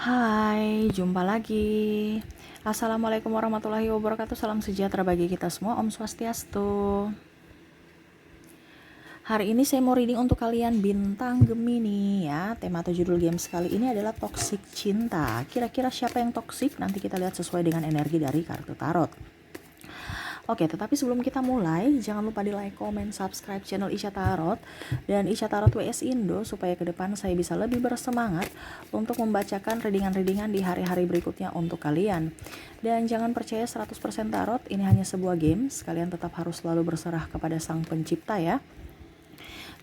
Hai, jumpa lagi. Assalamualaikum warahmatullahi wabarakatuh. Salam sejahtera bagi kita semua. Om Swastiastu. Hari ini saya mau reading untuk kalian bintang Gemini ya. Tema atau judul games kali ini adalah toxic cinta. Kira-kira siapa yang toxic? Nanti kita lihat sesuai dengan energi dari kartu tarot. Oke, tetapi sebelum kita mulai, jangan lupa di like, comment, subscribe channel Isya Tarot dan Isya Tarot WS Indo supaya ke depan saya bisa lebih bersemangat untuk membacakan readingan-readingan di hari-hari berikutnya untuk kalian. Dan jangan percaya 100% tarot, ini hanya sebuah games, kalian tetap harus selalu berserah kepada Sang Pencipta ya.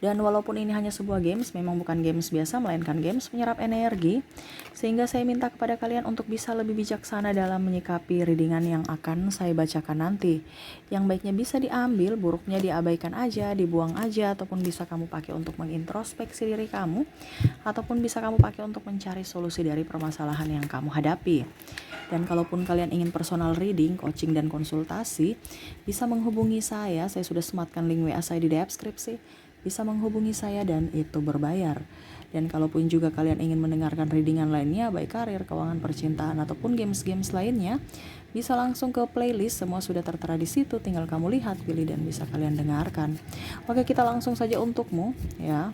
Dan walaupun ini hanya sebuah games, memang bukan games biasa, melainkan games menyerap energi. Sehingga saya minta kepada kalian untuk bisa lebih bijaksana dalam menyikapi readingan yang akan saya bacakan nanti. Yang baiknya bisa diambil, buruknya diabaikan aja, dibuang aja, ataupun bisa kamu pakai untuk mengintrospeksi diri kamu, ataupun bisa kamu pakai untuk mencari solusi dari permasalahan yang kamu hadapi. Dan kalaupun kalian ingin personal reading, coaching, dan konsultasi, bisa menghubungi saya sudah sematkan link WA saya di deskripsi. Bisa menghubungi saya dan itu berbayar. Dan kalaupun juga kalian ingin mendengarkan readingan lainnya, baik karir, keuangan, percintaan, ataupun games-games lainnya, bisa langsung ke playlist, semua sudah tertera di situ, tinggal kamu lihat, pilih, dan bisa kalian dengarkan. Oke, kita langsung saja untukmu ya.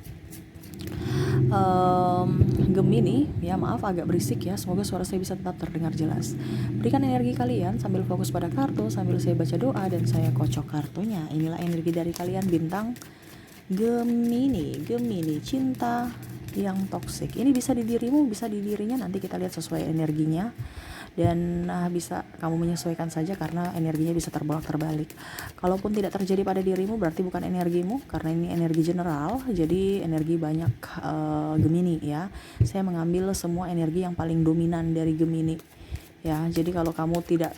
Gemini, ya maaf agak berisik ya, semoga suara saya bisa tetap terdengar jelas. Berikan energi kalian sambil fokus pada kartu, sambil saya baca doa dan saya kocok kartunya. Inilah energi dari kalian bintang Gemini, cinta yang toksik. Ini bisa di dirimu, bisa di dirinya, nanti kita lihat sesuai energinya. Dan bisa kamu menyesuaikan saja karena energinya bisa terbolak-terbalik. Kalaupun tidak terjadi pada dirimu berarti bukan energimu, karena ini energi general, jadi energi banyak Gemini ya. Saya mengambil semua energi yang paling dominan dari Gemini. Ya, jadi kalau kamu tidak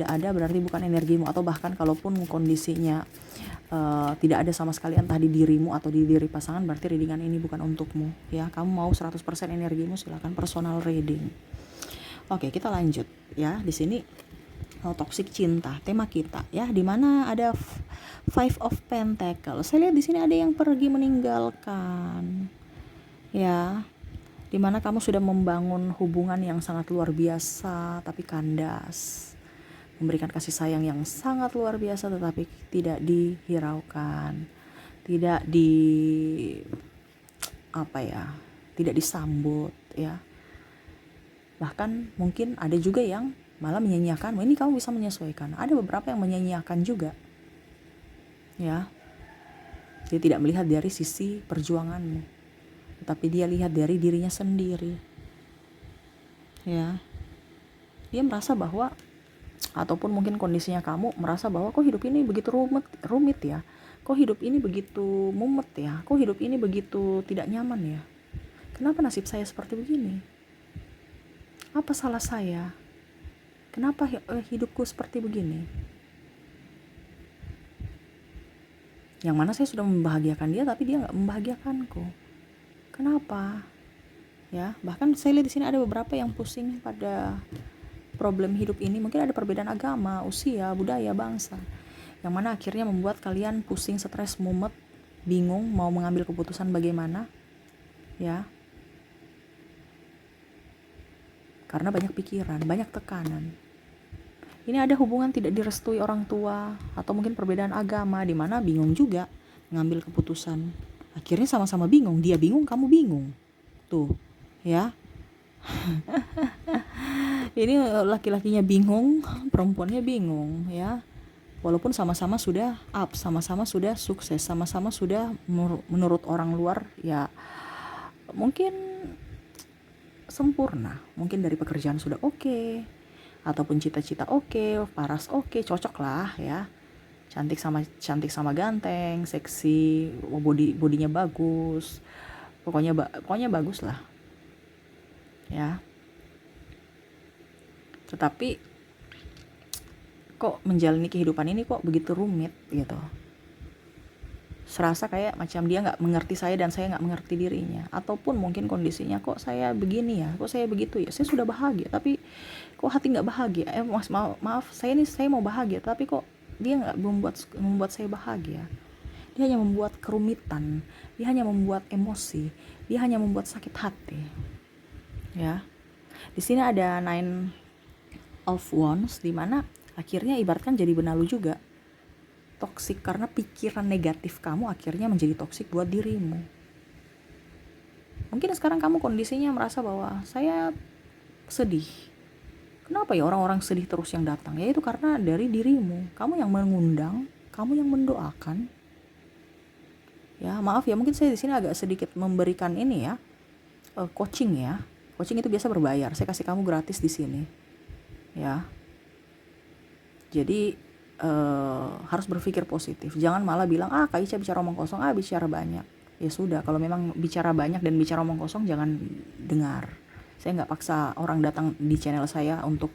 ada berarti bukan energimu, atau bahkan kalaupun kondisinya tidak ada sama sekali entah di dirimu atau di diri pasangan, berarti readingan ini bukan untukmu ya. Kamu mau 100% energimu, silakan personal reading. Oke, kita lanjut ya. Di sini toxic cinta tema kita ya, di mana ada Five of Pentacles. Saya lihat di sini ada yang pergi meninggalkan ya, dimana kamu sudah membangun hubungan yang sangat luar biasa tapi kandas, memberikan kasih sayang yang sangat luar biasa tetapi tidak dihiraukan, tidak tidak disambut ya. Bahkan mungkin ada juga yang malah menyanyiakan. Ini kamu bisa menyesuaikan. Ada beberapa yang menyanyiakan juga ya. Dia tidak melihat dari sisi perjuanganmu, tetapi dia lihat dari dirinya sendiri ya. Dia merasa bahwa, ataupun mungkin kondisinya kamu merasa bahwa kok hidup ini begitu rumit ya, kok hidup ini begitu mumet ya, kok hidup ini begitu tidak nyaman ya, kenapa nasib saya seperti begini, apa salah saya, kenapa hidupku seperti begini. Yang mana saya sudah membahagiakan dia tapi dia nggak membahagiakanku, kenapa ya. Bahkan saya lihat di sini ada beberapa yang pusing pada problem hidup ini. Mungkin ada perbedaan agama, usia, budaya, bangsa, yang mana akhirnya membuat kalian pusing, stres, mumet, bingung mau mengambil keputusan bagaimana ya, karena banyak pikiran, banyak tekanan. Ini ada hubungan tidak direstui orang tua, atau mungkin perbedaan agama, di mana bingung juga mengambil keputusan. Akhirnya sama-sama bingung, dia bingung, kamu bingung tuh ya. Ini laki-lakinya bingung, perempuannya bingung ya. Walaupun sama-sama sudah up, sama-sama sudah sukses, sama-sama sudah menurut orang luar ya mungkin sempurna. Mungkin dari pekerjaan sudah oke, ataupun cita-cita oke, paras oke, cocok lah ya. Cantik sama ganteng, seksi, bodinya bagus. Pokoknya bagus lah ya. Tetapi kok menjalani kehidupan ini kok begitu rumit gitu. Serasa kayak macam dia gak mengerti saya dan saya gak mengerti dirinya. Ataupun mungkin kondisinya kok saya begini ya, kok saya begitu ya, saya sudah bahagia tapi kok hati gak bahagia. Maaf saya mau bahagia tapi kok dia gak membuat saya bahagia. Dia hanya membuat kerumitan, dia hanya membuat emosi, dia hanya membuat sakit hati ya. Di sini ada Nine of Wands, di mana akhirnya ibaratkan jadi benalu juga. Toksik karena pikiran negatif kamu akhirnya menjadi toksik buat dirimu. Mungkin sekarang kamu kondisinya merasa bahwa saya sedih. Kenapa ya orang-orang sedih terus yang datang? Ya itu karena dari dirimu. Kamu yang mengundang, kamu yang mendoakan. Ya maaf ya, mungkin saya di sini agak sedikit memberikan ini ya, coaching ya. Coaching itu biasa berbayar. Saya kasih kamu gratis di sini. Ya. Jadi harus berpikir positif. Jangan malah bilang, Kak Ica bicara omong kosong, bicara banyak. Ya sudah, kalau memang bicara banyak dan bicara omong kosong, jangan dengar. Saya nggak paksa orang datang di channel saya untuk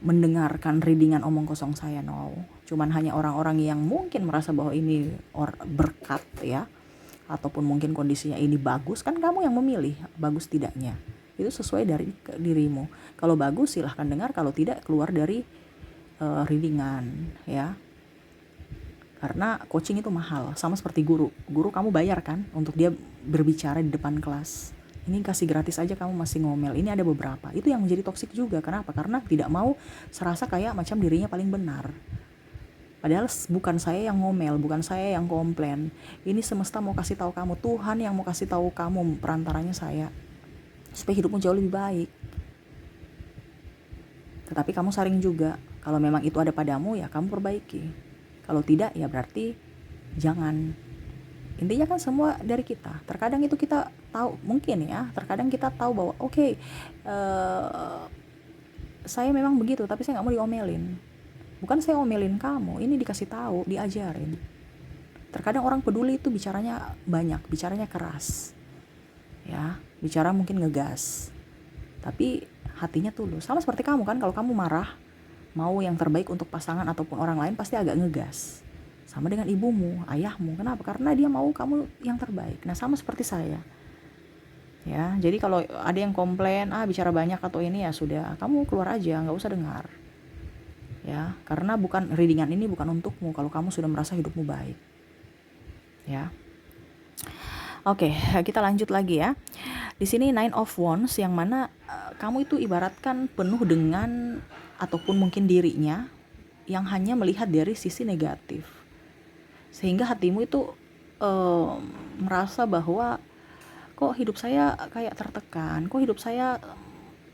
mendengarkan readingan omong kosong saya, no. Cuman hanya orang-orang yang mungkin merasa bahwa ini berkat ya, ataupun mungkin kondisinya ini bagus, kan kamu yang memilih bagus tidaknya. Itu sesuai dari dirimu. Kalau bagus silahkan dengar, kalau tidak keluar dari readingan ya. Karena coaching itu mahal, sama seperti guru kamu bayar kan untuk dia berbicara di depan kelas. Ini kasih gratis aja kamu masih ngomel. Ini ada beberapa, itu yang menjadi toksik juga. Kenapa? Karena tidak mau serasa kayak macam dirinya paling benar. Padahal bukan saya yang ngomel, bukan saya yang komplain. Ini semesta mau kasih tahu kamu, Tuhan yang mau kasih tahu kamu, perantaranya saya, supaya hidupmu jauh lebih baik. Tetapi kamu saring juga. Kalau memang itu ada padamu, ya kamu perbaiki. Kalau tidak, ya berarti jangan. Intinya kan semua dari kita. Terkadang itu kita tahu, mungkin ya, terkadang kita tahu bahwa saya memang begitu, tapi saya nggak mau diomelin. Bukan saya omelin kamu, ini dikasih tahu, diajarin. Terkadang orang peduli itu bicaranya banyak, bicaranya keras. Ya, bicara mungkin ngegas. Tapi hatinya tulus. Sama seperti kamu kan, kalau kamu marah, mau yang terbaik untuk pasangan ataupun orang lain, pasti agak ngegas. Sama dengan ibumu, ayahmu. Kenapa? Karena dia mau kamu yang terbaik. Nah, sama seperti saya. Ya, jadi kalau ada yang komplain, bicara banyak atau ini, ya sudah, kamu keluar aja, nggak usah dengar. Ya, karena readingan ini bukan untukmu kalau kamu sudah merasa hidupmu baik. Ya. Oke, kita lanjut lagi ya. Di sini Nine of Wands, yang mana kamu itu ibaratkan penuh dengan ataupun mungkin dirinya yang hanya melihat dari sisi negatif, sehingga hatimu itu merasa bahwa kok hidup saya kayak tertekan, kok hidup saya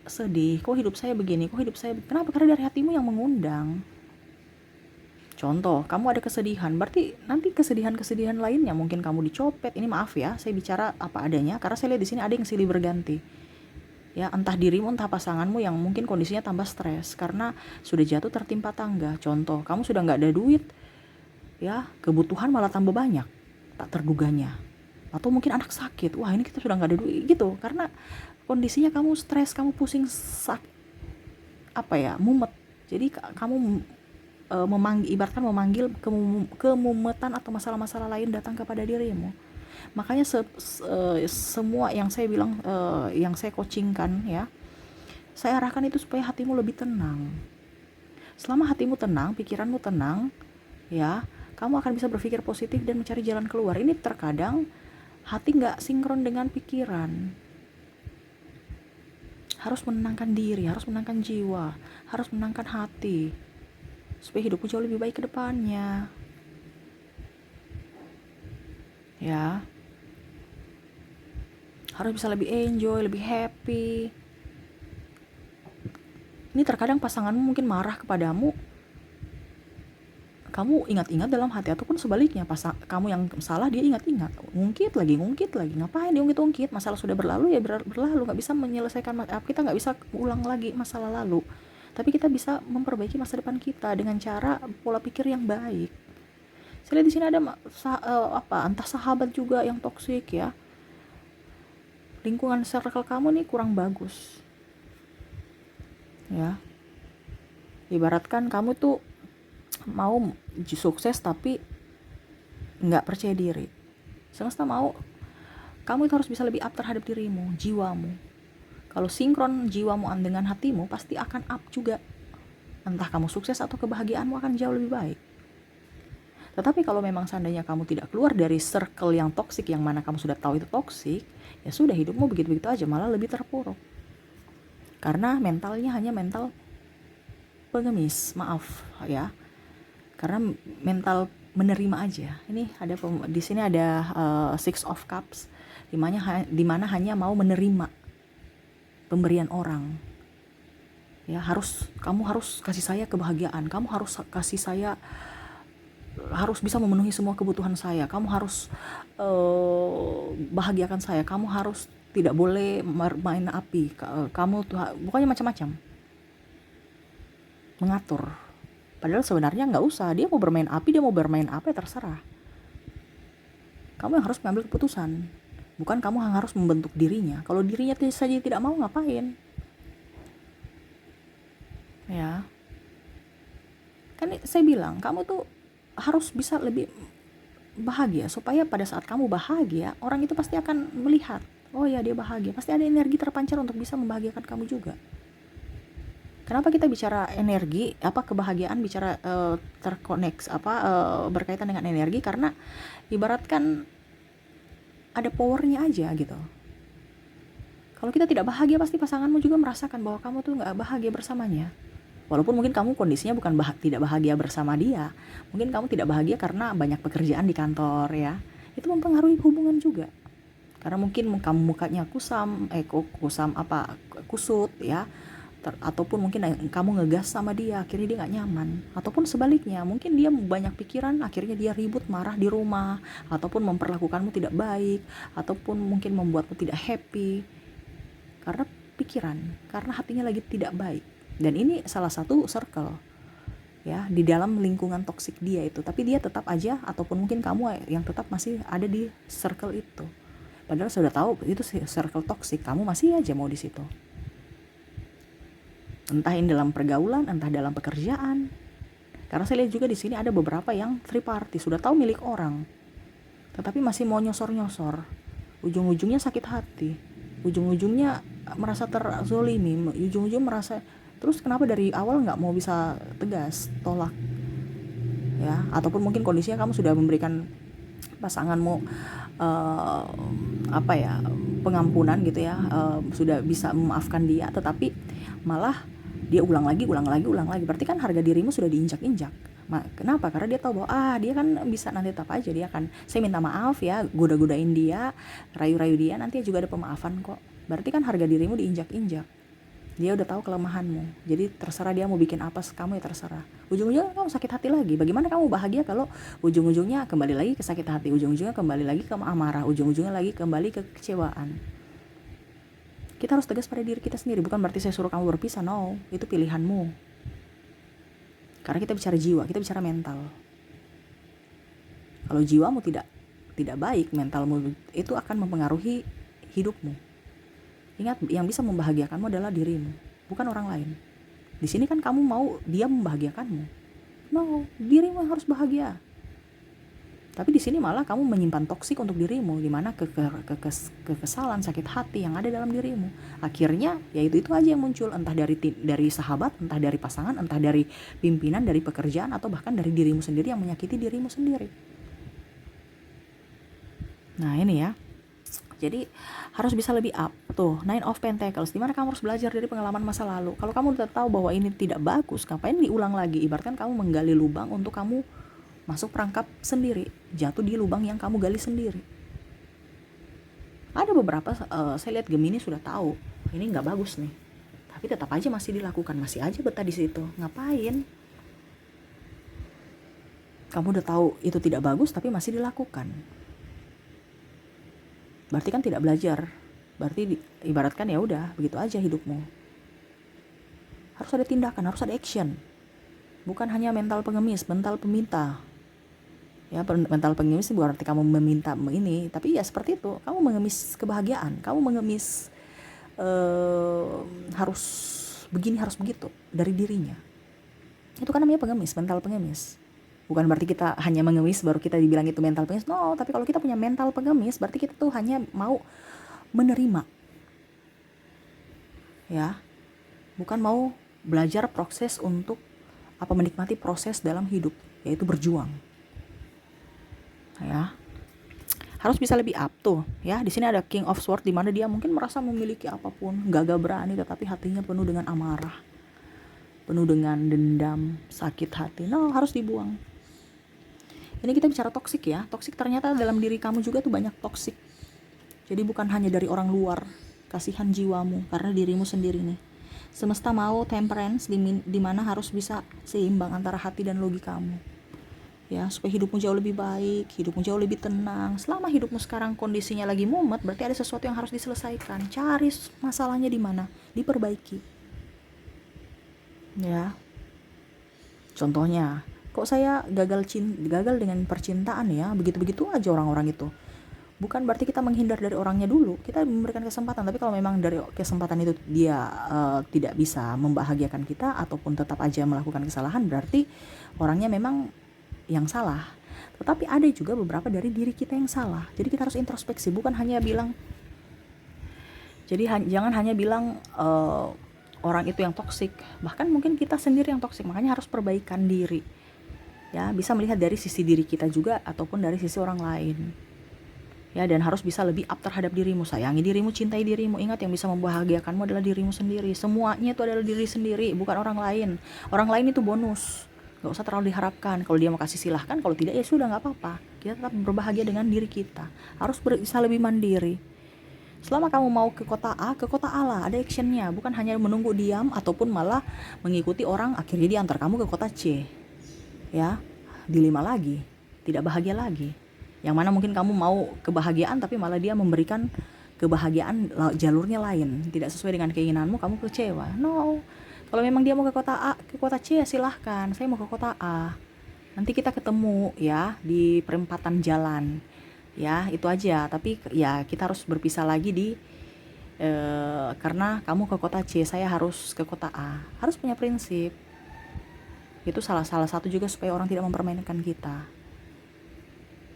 sedih, kok hidup saya begini, kok hidup saya kenapa? Karena dari hatimu yang mengundang. Contoh, kamu ada kesedihan, berarti nanti kesedihan-kesedihan lainnya mungkin kamu dicopet. Ini maaf ya, saya bicara apa adanya, karena saya lihat di sini ada yang silih berganti. Ya, entah dirimu, entah pasanganmu yang mungkin kondisinya tambah stres karena sudah jatuh tertimpa tangga. Contoh, kamu sudah nggak ada duit, ya kebutuhan malah tambah banyak, tak terduganya. Atau mungkin anak sakit, wah ini kita sudah nggak ada duit gitu, karena kondisinya kamu stres, kamu pusing, mumet. Jadi kamu ibaratkan memanggil kemumetan atau masalah-masalah lain datang kepada dirimu. Makanya semua yang saya bilang, yang saya coachingkan ya, saya arahkan itu supaya hatimu lebih tenang. Selama hatimu tenang, pikiranmu tenang, ya kamu akan bisa berpikir positif dan mencari jalan keluar. Ini terkadang hati nggak sinkron dengan pikiran. Harus menenangkan diri, harus menenangkan jiwa, harus menenangkan hati, supaya hidupmu jauh lebih baik ke depannya. Ya. Harus bisa lebih enjoy, lebih happy. Ini terkadang pasanganmu mungkin marah kepadamu, kamu ingat-ingat dalam hati, ataupun sebaliknya, kamu yang salah, dia ingat-ingat, ngungkit lagi, ngapain dia ungkit-ungkit, masalah sudah berlalu ya berlalu, nggak bisa menyelesaikan, kita nggak bisa ulang lagi masalah lalu, tapi kita bisa memperbaiki masa depan kita dengan cara pola pikir yang baik. Saya lihat di sini ada entah sahabat juga yang toksik ya, lingkungan circle kamu nih kurang bagus ya. Ibaratkan kamu tuh mau sukses tapi nggak percaya diri. Semesta mau kamu itu harus bisa lebih up terhadap dirimu, jiwamu. Kalau sinkron jiwamu dengan hatimu, pasti akan up juga. Entah kamu sukses atau kebahagiaanmu akan jauh lebih baik. Tetapi kalau memang seandainya kamu tidak keluar dari circle yang toksik, yang mana kamu sudah tahu itu toksik, ya sudah, hidupmu begitu-begitu aja, malah lebih terpuruk. Karena mentalnya hanya mental pengemis, maaf ya. Karena mental menerima aja. Ini ada di sini ada Six of Cups, di mana hanya mau menerima pemberian orang. Ya, kamu harus kasih saya kebahagiaan, kamu harus kasih saya, harus bisa memenuhi semua kebutuhan saya, kamu harus bahagiakan saya, kamu harus tidak boleh main api, kamu tuh pokoknya macam-macam mengatur. Padahal sebenarnya nggak usah, dia mau bermain api, dia mau bermain apa ya terserah. Kamu yang harus mengambil keputusan, bukan kamu yang harus membentuk dirinya. Kalau dirinya saja tidak mau, ngapain? Ya, kan saya bilang kamu tuh harus bisa lebih bahagia, supaya pada saat kamu bahagia, orang itu pasti akan melihat, oh ya dia bahagia, pasti ada energi terpancar untuk bisa membahagiakan kamu juga. Kenapa kita bicara energi, kebahagiaan, bicara terkoneksi, berkaitan dengan energi? Karena ibaratkan ada powernya aja gitu. Kalau kita tidak bahagia, pasti pasanganmu juga merasakan bahwa kamu tuh nggak bahagia bersamanya. Walaupun mungkin kamu kondisinya bukan tidak bahagia bersama dia, mungkin kamu tidak bahagia karena banyak pekerjaan di kantor ya, itu mempengaruhi hubungan juga. Karena mungkin kamu mukanya kusut ya, ataupun mungkin kamu ngegas sama dia, akhirnya dia nggak nyaman. Ataupun sebaliknya, mungkin dia banyak pikiran, akhirnya dia ribut, marah di rumah, ataupun memperlakukanmu tidak baik, ataupun mungkin membuatmu tidak happy karena pikiran, karena hatinya lagi tidak baik. Dan ini salah satu circle ya di dalam lingkungan toksik dia itu. Tapi dia tetap aja, ataupun mungkin kamu yang tetap masih ada di circle itu, padahal sudah tahu itu circle toksik, kamu masih aja mau di situ. Entah ini dalam pergaulan, entah dalam pekerjaan. Karena saya lihat juga di sini ada beberapa yang three party, sudah tahu milik orang, tetapi masih mau nyosor-nyosor. Ujung-ujungnya sakit hati, ujung-ujungnya merasa terzolimi, ujung-ujung merasa. Terus kenapa dari awal nggak mau bisa tegas, tolak ya? Ataupun mungkin kondisinya kamu sudah memberikan pasanganmu pengampunan gitu ya, sudah bisa memaafkan dia, tetapi malah dia ulang lagi. Berarti kan harga dirimu sudah diinjak-injak. Kenapa? Karena dia tahu bahwa dia kan bisa nanti tetap aja, dia kan, saya minta maaf ya, goda-godain dia, rayu-rayu dia, nanti juga ada pemaafan kok. Berarti kan harga dirimu diinjak-injak. Dia udah tahu kelemahanmu, jadi terserah dia mau bikin apa, kamu ya terserah. Ujung-ujungnya kamu sakit hati lagi. Bagaimana kamu bahagia kalau ujung-ujungnya kembali lagi ke sakit hati, ujung-ujungnya kembali lagi ke amarah, ujung-ujungnya lagi kembali ke kecewaan. Kita harus tegas pada diri kita sendiri. Bukan berarti saya suruh kamu berpisah, no, itu pilihanmu. Karena kita bicara jiwa, kita bicara mental. Kalau jiwamu tidak baik, mentalmu itu akan mempengaruhi hidupmu. Ingat, yang bisa membahagiakanmu adalah dirimu, bukan orang lain. Di sini kan kamu mau dia membahagiakanmu, no, dirimu harus bahagia. Tapi di sini malah kamu menyimpan toksik untuk dirimu, di mana kekesalan, sakit hati yang ada dalam dirimu. Akhirnya ya itu aja yang muncul, entah dari sahabat, entah dari pasangan, entah dari pimpinan, dari pekerjaan, atau bahkan dari dirimu sendiri yang menyakiti dirimu sendiri. Nah ini ya. Jadi harus bisa lebih up. Tuh, Nine of Pentacles, dimana kamu harus belajar dari pengalaman masa lalu. Kalau kamu udah tahu bahwa ini tidak bagus, ngapain diulang lagi? Ibaratkan kamu menggali lubang untuk kamu masuk perangkap sendiri, jatuh di lubang yang kamu gali sendiri. Ada beberapa saya lihat Gemini sudah tahu ini nggak bagus nih, tapi tetap aja masih dilakukan, masih aja betah di situ. Ngapain? Kamu udah tahu itu tidak bagus tapi masih dilakukan, berarti kan tidak belajar. Berarti ibaratkan ya udah begitu aja hidupmu. Harus ada tindakan, harus ada action. Bukan hanya mental pengemis, mental peminta. Ya, mental pengemis bukan arti kamu meminta ini, tapi ya seperti itu, kamu mengemis kebahagiaan, kamu mengemis harus begini, harus begitu dari dirinya. Itu kan namanya pengemis, mental pengemis. Bukan berarti kita hanya mengemis baru kita dibilang itu mental pengemis, no. Tapi kalau kita punya mental pengemis, berarti kita tuh hanya mau menerima, ya, bukan mau belajar proses untuk menikmati proses dalam hidup, yaitu berjuang. Ya, harus bisa lebih up tuh ya. Di sini ada King of Swords, di mana dia mungkin merasa memiliki apapun, gagah berani, tetapi hatinya penuh dengan amarah, penuh dengan dendam, sakit hati. No, harus dibuang. Ini kita bicara toksik ya. Toksik ternyata dalam diri kamu juga tuh banyak toksik. Jadi bukan hanya dari orang luar. Kasihan jiwamu karena dirimu sendiri nih. Semesta mau temperance, di mana harus bisa seimbang antara hati dan logikamu. Ya, supaya hidupmu jauh lebih baik, hidupmu jauh lebih tenang. Selama hidupmu sekarang kondisinya lagi mumet, berarti ada sesuatu yang harus diselesaikan. Cari masalahnya di mana, diperbaiki. Ya. Contohnya, kok saya gagal dengan percintaan ya, begitu-begitu aja orang-orang itu. Bukan berarti kita menghindar dari orangnya dulu, kita memberikan kesempatan. Tapi kalau memang dari kesempatan itu dia tidak bisa membahagiakan kita ataupun tetap aja melakukan kesalahan, berarti orangnya memang yang salah. Tetapi ada juga beberapa dari diri kita yang salah. Jadi kita harus introspeksi, bukan hanya bilang. Jadi jangan hanya bilang orang itu yang toksik, bahkan mungkin kita sendiri yang toksik. Makanya harus perbaikan diri. Ya, bisa melihat dari sisi diri kita juga ataupun dari sisi orang lain. Ya, dan harus bisa lebih up terhadap dirimu. Sayangi dirimu, cintai dirimu. Ingat, yang bisa membahagiakanmu adalah dirimu sendiri. Semuanya itu adalah diri sendiri, bukan orang lain. Orang lain itu bonus, gak usah terlalu diharapkan. Kalau dia mau kasih silahkan, kalau tidak ya sudah, gak apa-apa. Kita tetap berbahagia dengan diri kita. Harus bisa lebih mandiri. Selama kamu mau ke kota A lah, ada actionnya. Bukan hanya menunggu diam ataupun malah mengikuti orang, akhirnya diantar kamu ke kota C. Ya, dilema lagi, tidak bahagia lagi. Yang mana mungkin kamu mau kebahagiaan tapi malah dia memberikan kebahagiaan jalurnya lain, tidak sesuai dengan keinginanmu, kamu kecewa. No, kalau memang dia mau ke kota A, ke kota C ya silahkan. Saya mau ke kota A. Nanti kita ketemu ya di perempatan jalan. Ya, itu aja. Tapi ya kita harus berpisah lagi karena kamu ke kota C, saya harus ke kota A. Harus punya prinsip. Itu salah satu juga supaya orang tidak mempermainkan kita.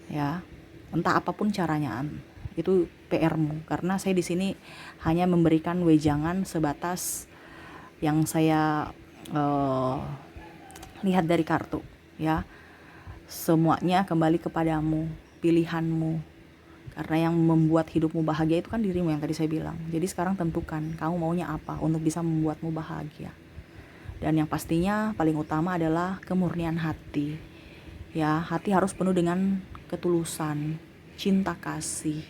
Ya, entah apapun caranya, itu PR-mu. Karena saya di sini hanya memberikan wejangan sebatas yang saya lihat dari kartu. Ya, semuanya kembali kepadamu, pilihanmu. Karena yang membuat hidupmu bahagia itu kan dirimu, yang tadi saya bilang. Jadi sekarang tentukan kamu maunya apa untuk bisa membuatmu bahagia. Dan yang pastinya paling utama adalah kemurnian hati. Ya, hati harus penuh dengan ketulusan, cinta kasih.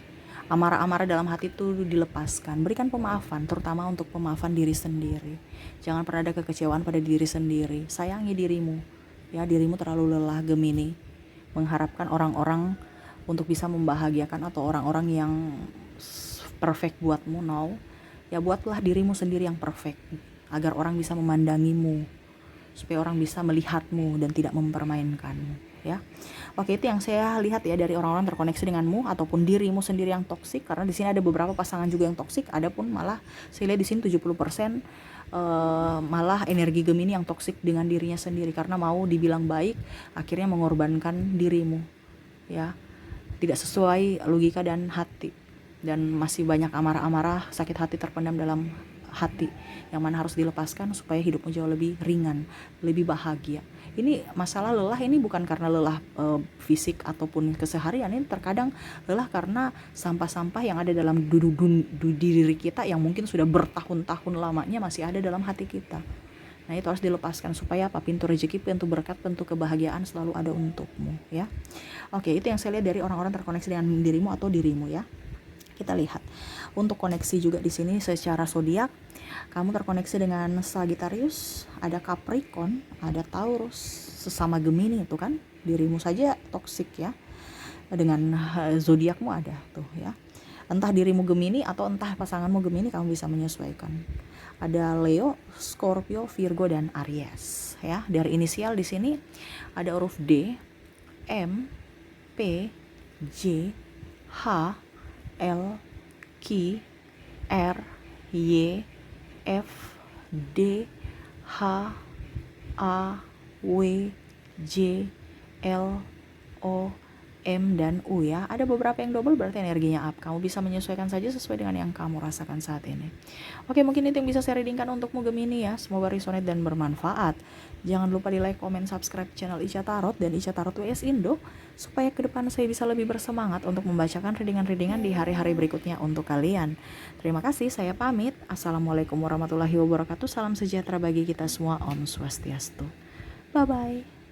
Amarah-amarah dalam hati itu dilepaskan. Berikan pemaafan, terutama untuk pemaafan diri sendiri. Jangan pernah ada kekecewaan pada diri sendiri. Sayangi dirimu. Ya, dirimu terlalu lelah, Gemini, mengharapkan orang-orang untuk bisa membahagiakan atau orang-orang yang perfect buatmu. No. Ya, buatlah dirimu sendiri yang perfect agar orang bisa memandangimu, supaya orang bisa melihatmu dan tidak mempermainkanmu. Ya, oke, itu yang saya lihat ya dari orang-orang terkoneksi denganmu ataupun dirimu sendiri yang toksik. Karena di sini ada beberapa pasangan juga yang toksik, adapun malah saya lihat di sini 70% malah energi Gemini yang toksik dengan dirinya sendiri karena mau dibilang baik, akhirnya mengorbankan dirimu. Ya, tidak sesuai logika dan hati, dan masih banyak amarah-amarah, sakit hati terpendam dalam hati yang mana harus dilepaskan supaya hidupmu jauh lebih ringan, lebih bahagia. Ini masalah lelah ini bukan karena lelah fisik ataupun keseharian, ini terkadang lelah karena sampah-sampah yang ada dalam diri kita yang mungkin sudah bertahun-tahun lamanya masih ada dalam hati kita. Nah, itu harus dilepaskan supaya apa? Pintu rezeki, pintu berkat, pintu kebahagiaan selalu ada untukmu, ya. Oke, itu yang saya lihat dari orang-orang terkoneksi dengan dirimu atau dirimu, ya. Kita lihat untuk koneksi juga di sini secara zodiak. Kamu terkoneksi dengan Sagittarius, ada Capricorn, ada Taurus, sesama Gemini itu kan. Dirimu saja toksik ya. Dengan zodiakmu ada tuh ya. Entah dirimu Gemini atau entah pasanganmu Gemini, kamu bisa menyesuaikan. Ada Leo, Scorpio, Virgo dan Aries ya. Dari inisial di sini ada huruf D, M, P, J, H, L, Q, R, Y, F, D, H, A, W, J, L, O, M, dan U ya. Ada beberapa yang double berarti energinya up. Kamu bisa menyesuaikan saja sesuai dengan yang kamu rasakan saat ini. Oke, mungkin itu yang bisa saya readingkan untukmu Gemini ya. Semoga resonate dan bermanfaat. Jangan lupa di like, komen, subscribe channel Ica Tarot dan Ica Tarot WS Indo supaya ke depan saya bisa lebih bersemangat untuk membacakan readingan-readingan di hari-hari berikutnya untuk kalian. Terima kasih, saya pamit. Assalamualaikum warahmatullahi wabarakatuh. Salam sejahtera bagi kita semua. Om Swastiastu. Bye-bye.